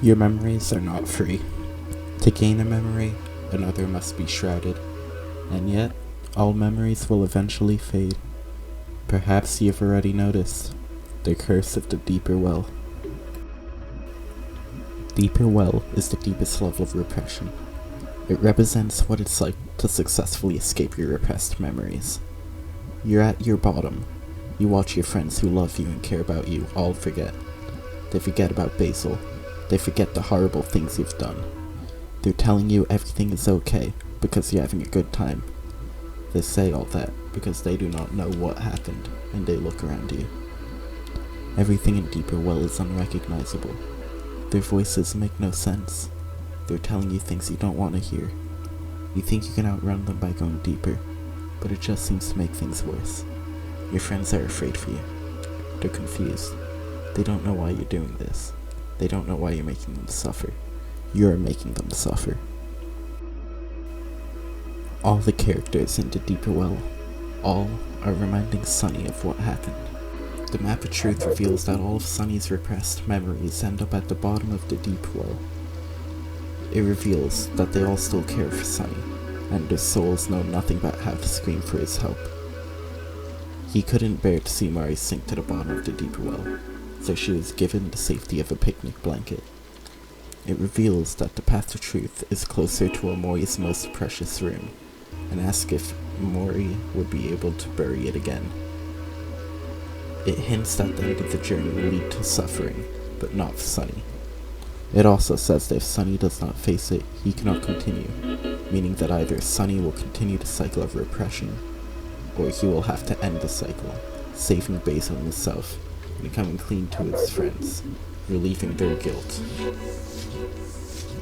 Your memories are not free. To gain a memory, another must be shrouded. And yet, all memories will eventually fade. Perhaps you've already noticed the curse of the deeper well. Deeper well is the deepest level of repression. It represents what it's like to successfully escape your repressed memories. You're at your bottom. You watch your friends who love you and care about you all forget. They forget about Basil. They forget the horrible things you've done. They're telling you everything is okay because you're having a good time. They say all that because they do not know what happened, and they look around you. Everything in Deeper Well is unrecognizable. Their voices make no sense. They're telling you things you don't want to hear. You think you can outrun them by going deeper, but it just seems to make things worse. Your friends are afraid for you. They're confused. They don't know why you're doing this. They don't know why you're making them suffer. You're making them suffer. All the characters in the Deeper Well, all are reminding Sunny of what happened. The map of truth reveals that all of Sunny's repressed memories end up at the bottom of the Deep Well. It reveals that they all still care for Sunny, and their souls know nothing but how to scream for his help. He couldn't bear to see Mari sink to the bottom of the Deeper Well, so she was given the safety of a picnic blanket. It reveals that the path to truth is closer to OMORI's most precious room, and asks if OMORI would be able to bury it again. It hints that the end of the journey will lead to suffering, but not for Sunny. It also says that if Sunny does not face it, he cannot continue, meaning that either Sunny will continue the cycle of repression, or he will have to end the cycle, saving Basil and himself, and coming clean to his friends, relieving their guilt.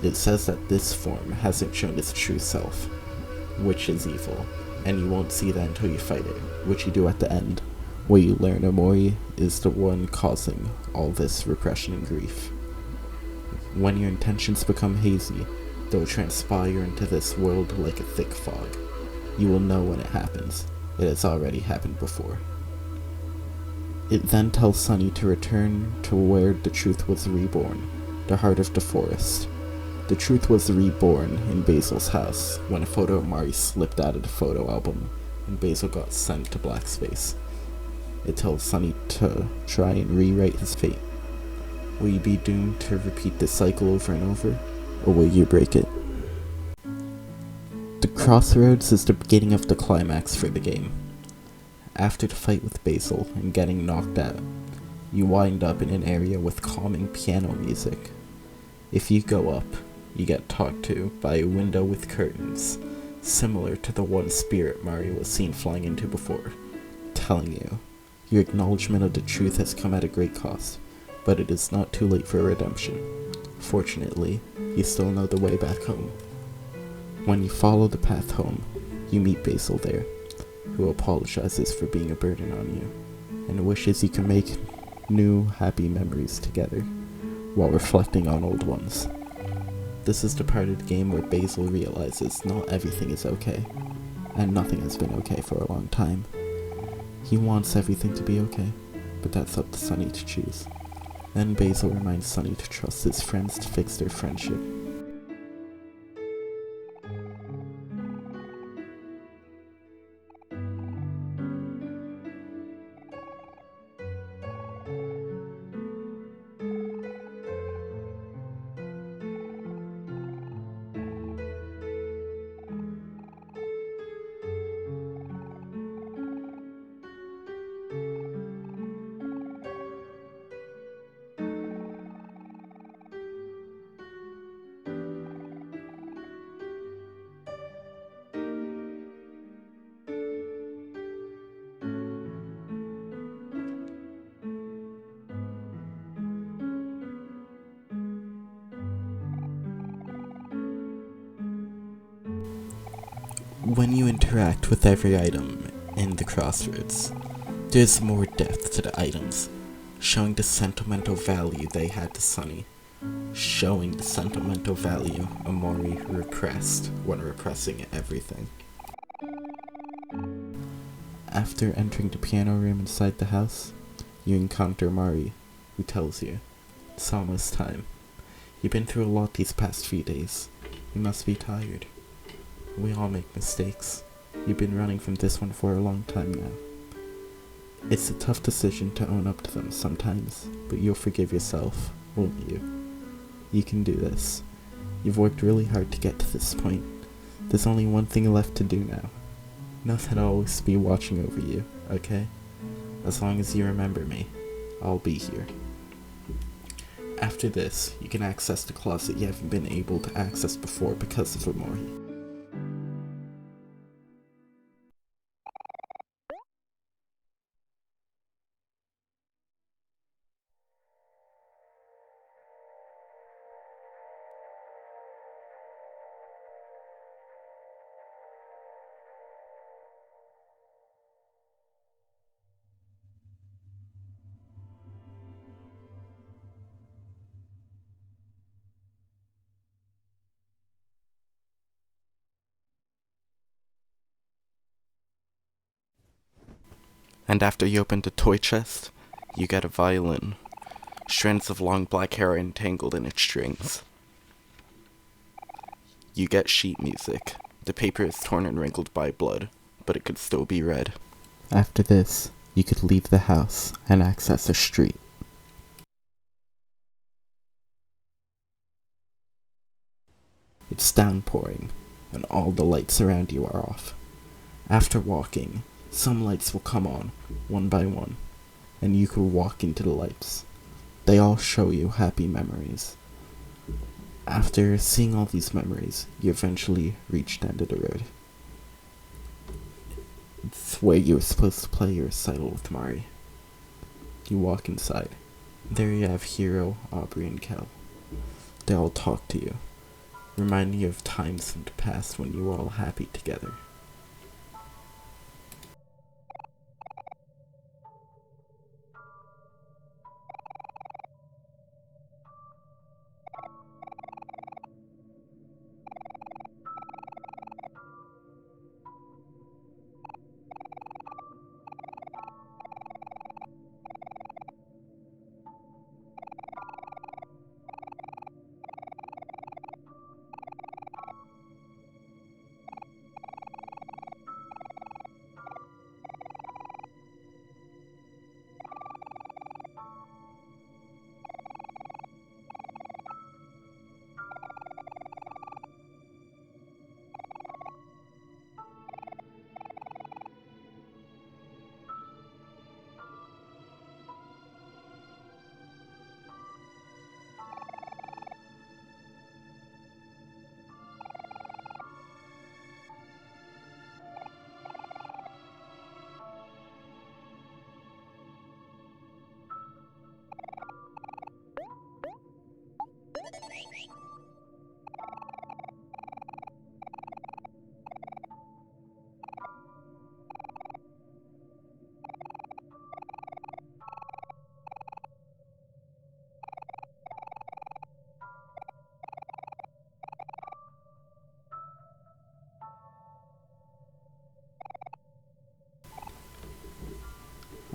It says that this form hasn't shown its true self, which is evil, and you won't see that until you fight it, which you do at the end, where you learn OMORI is the one causing all this repression and grief. When your intentions become hazy, they'll transpire into this world like a thick fog. You will know when it happens. It has already happened before. It then tells Sunny to return to where the truth was reborn, the heart of the forest. The truth was reborn in Basil's house when a photo of Mari slipped out of the photo album and Basil got sent to black space. It tells Sunny to try and rewrite his fate. Will you be doomed to repeat this cycle over and over, or will you break it? The crossroads is the beginning of the climax for the game. After the fight with Basil and getting knocked out, you wind up in an area with calming piano music. If you go up, you get talked to by a window with curtains, similar to the one spirit Mari was seen flying into before, telling you your acknowledgement of the truth has come at a great cost, but it is not too late for redemption. Fortunately, you still know the way back home. When you follow the path home, you meet Basil there, who apologizes for being a burden on you, and wishes you can make new, happy memories together, while reflecting on old ones. This is the part of the game where Basil realizes not everything is okay, and nothing has been okay for a long time. He wants everything to be okay, but that's up to Sunny to choose. Then Basil reminds Sunny to trust his friends to fix their friendship. When you interact with every item in the crossroads, there's more depth to the items, showing the sentimental value they had to Sunny, showing the sentimental value OMORI repressed when repressing everything. After entering the piano room inside the house, you encounter Mari, who tells you, it's almost time. You've been through a lot these past few days. You must be tired. We all make mistakes. You've been running from this one for a long time now. It's a tough decision to own up to them sometimes, but you'll forgive yourself, won't you? You can do this. You've worked really hard to get to this point. There's only one thing left to do now. Know that I'll always be watching over you, okay? As long as you remember me, I'll be here. After this, you can access the closet you haven't been able to access before because of OMORI. And after you open the toy chest, you get a violin. Strands of long black hair are entangled in its strings. You get sheet music. The paper is torn and wrinkled by blood, but it could still be read. After this, you could leave the house and access a street. It's downpouring, and all the lights around you are off. After walking, some lights will come on, one by one, and you could walk into the lights. They all show you happy memories. After seeing all these memories, you eventually reach the end of the road. It's where you were supposed to play your recital with Mari. You walk inside. There you have Hero, Aubrey, and Kel. They all talk to you, reminding you of times in the past when you were all happy together.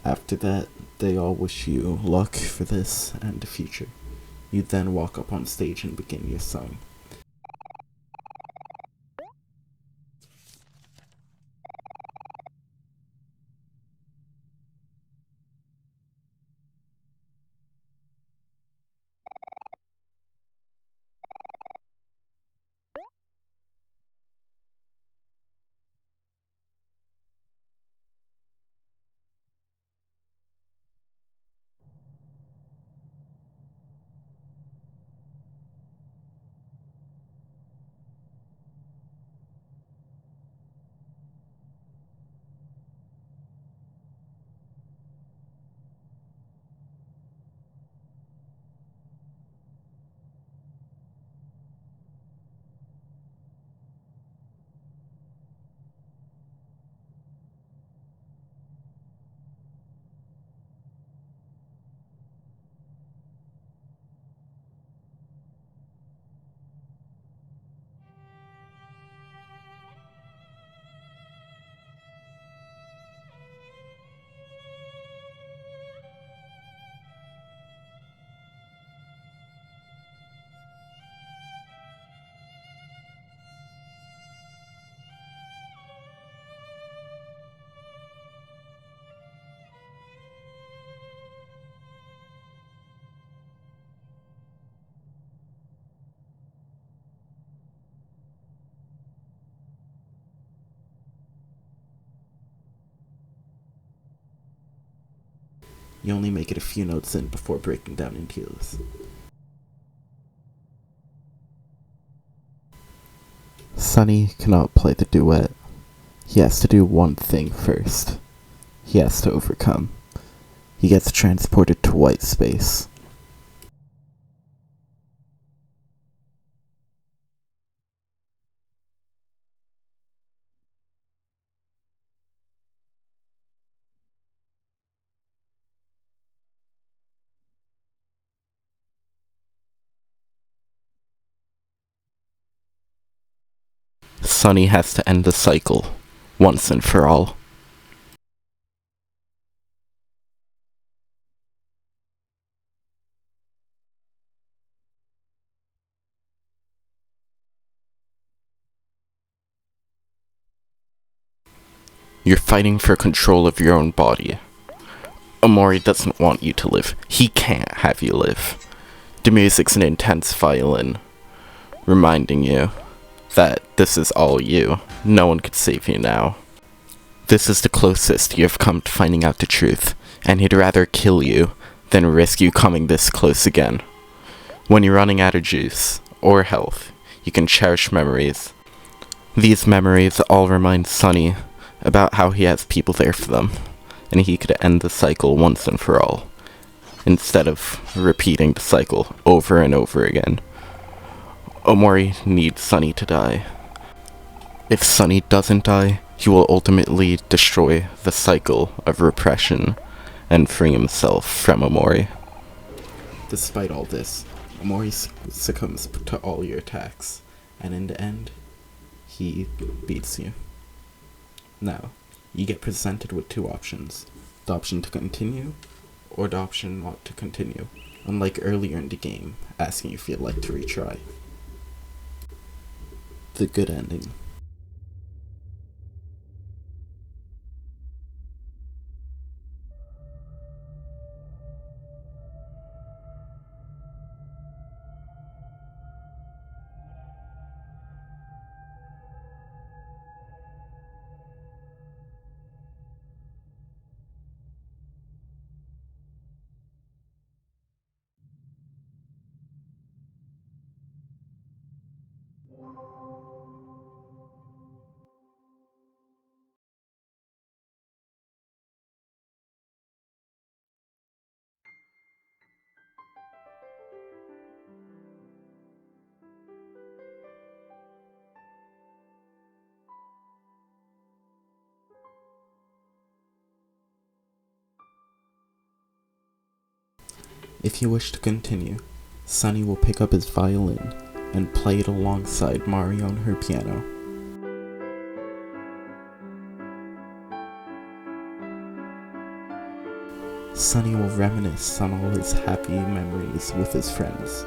After that, they all wish you luck for this and the future. You then walk up on stage and begin your song. You only make it a few notes in before breaking down in tears. Sunny cannot play the duet. He has to do one thing first. He has to overcome. He gets transported to white space. Sunny has to end the cycle, once and for all. You're fighting for control of your own body. Omori doesn't want you to live. He can't have you live. The music's an intense violin, reminding you that this is all you. No one could save you now. This is the closest you have come to finding out the truth, and he'd rather kill you than risk you coming this close again. When you're running out of juice, or health, you can cherish memories. These memories all remind Sunny about how he has people there for them, and he could end the cycle once and for all, instead of repeating the cycle over and over again. Omori needs Sunny to die. If Sunny doesn't die, he will ultimately destroy the cycle of repression and free himself from Omori. Despite all this, Omori succumbs to all your attacks, and in the end, he beats you. Now, you get presented with two options: the option to continue, or the option not to continue, unlike earlier in the game, asking if you'd like to retry. The good ending. If you wish to continue, Sunny will pick up his violin and play it alongside Mari on her piano. Sunny will reminisce on all his happy memories with his friends.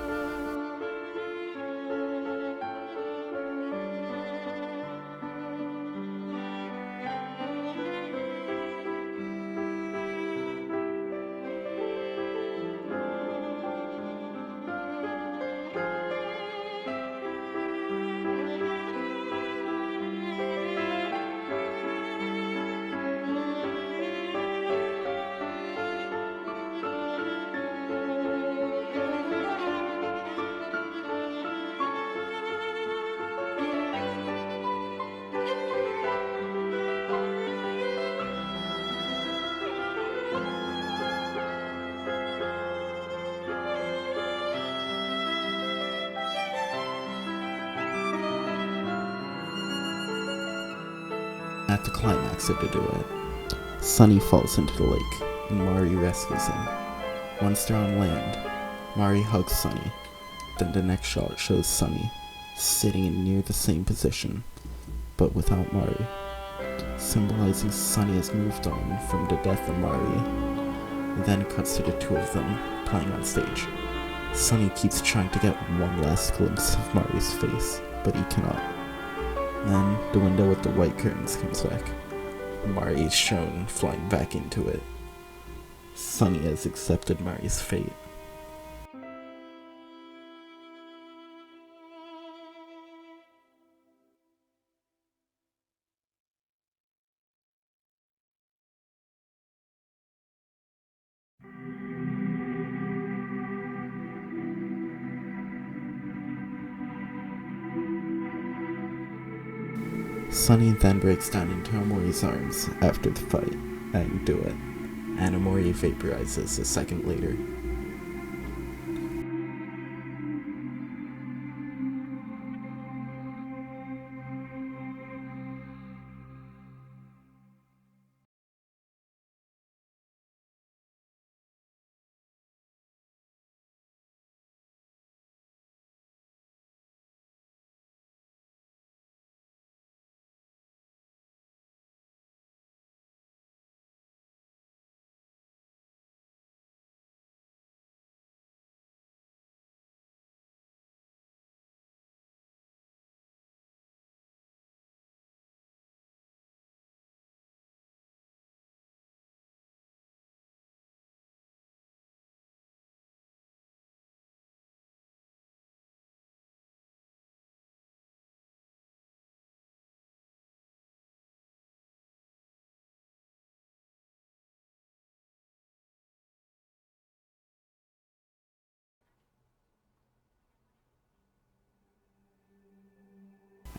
At the climax of the duet, Sunny falls into the lake, and Mari rescues him. Once they're on land, Mari hugs Sunny. Then the next shot shows Sunny sitting in near the same position, but without Mari, symbolizing Sunny has moved on from the death of Mari. Then it cuts to the two of them playing on stage. Sunny keeps trying to get one last glimpse of Mari's face, but he cannot. Then the window with the white curtains comes back. Mari is shown flying back into it. Sunny has accepted Mari's fate. Sunny then breaks down into Omori's arms after the fight and do it, and Omori vaporizes a second later.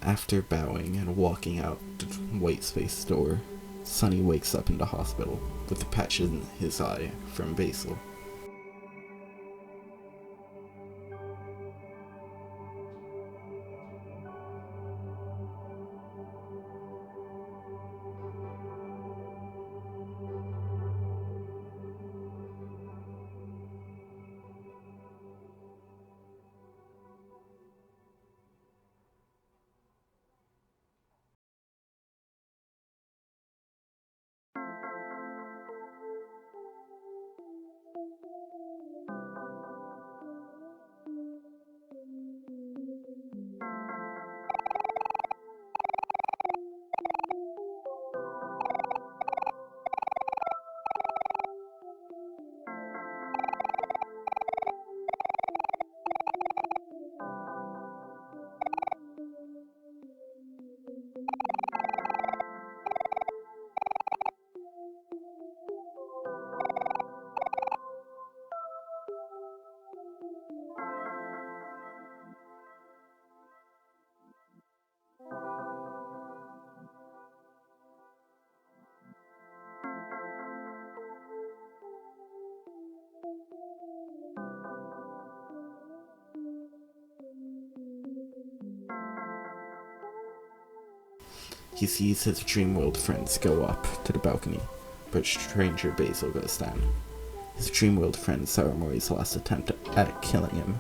After bowing and walking out the white space door, Sunny wakes up in the hospital with a patch in his eye from Basil. He sees his dreamworld friends go up to the balcony, but stranger Basil goes down. His dreamworld friends are Omori's last attempt at killing him,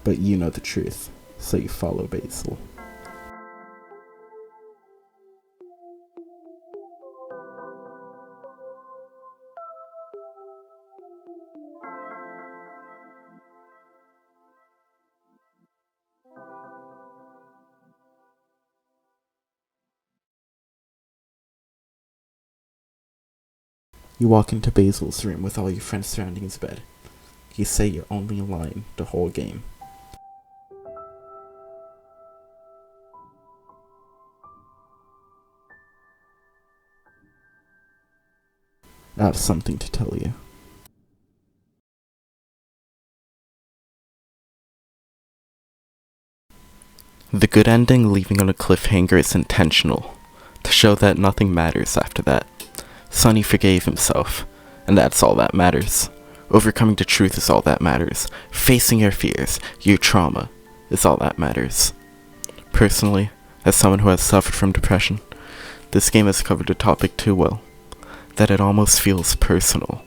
but you know the truth, so you follow Basil. You walk into Basil's room with all your friends surrounding his bed. You say your only line the whole game. I have something to tell you. The good ending leaving on a cliffhanger is intentional, to show that nothing matters after that. Sunny forgave himself, and that's all that matters. Overcoming the truth is all that matters. Facing your fears, your trauma, is all that matters. Personally, as someone who has suffered from depression, this game has covered the topic too well, that it almost feels personal.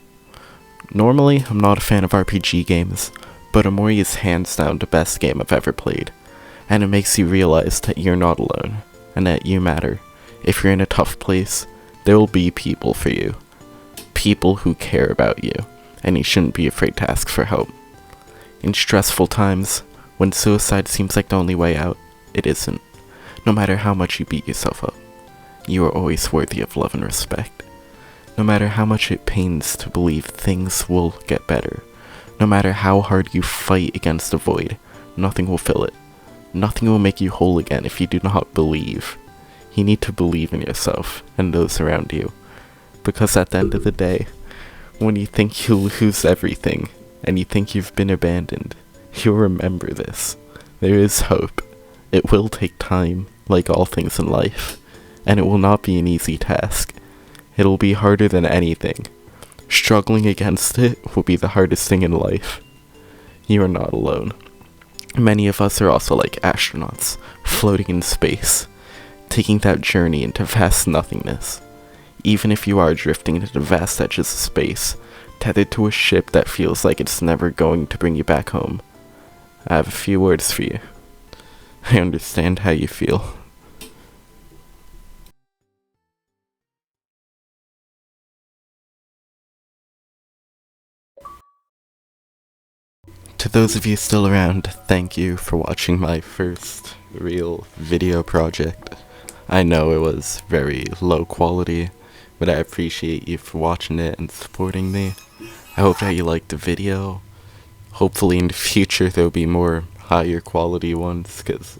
Normally, I'm not a fan of RPG games, but OMORI is hands down the best game I've ever played, and it makes you realize that you're not alone, and that you matter. If you're in a tough place, there will be people for you. People who care about you, and you shouldn't be afraid to ask for help. In stressful times, when suicide seems like the only way out, it isn't. No matter how much you beat yourself up, you are always worthy of love and respect. No matter how much it pains to believe things will get better, no matter how hard you fight against the void, nothing will fill it. Nothing will make you whole again if you do not believe. You need to believe in yourself and those around you, because at the end of the day, when you think you'll lose everything, and you think you've been abandoned, you'll remember this. There is hope. It will take time, like all things in life, and it will not be an easy task. It'll be harder than anything. Struggling against it will be the hardest thing in life. You are not alone. Many of us are also like astronauts, floating in space, taking that journey into vast nothingness. Even if you are drifting into the vast edges of space, tethered to a ship that feels like it's never going to bring you back home, I have a few words for you. I understand how you feel. To those of you still around, thank you for watching my first real video project. I know it was very low quality, but I appreciate you for watching it and supporting me. I hope that you liked the video. Hopefully in the future there'll be more higher quality ones, because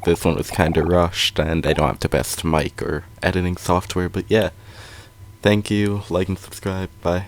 this one was kinda rushed and I don't have the best mic or editing software, but yeah. Thank you, like and subscribe, bye.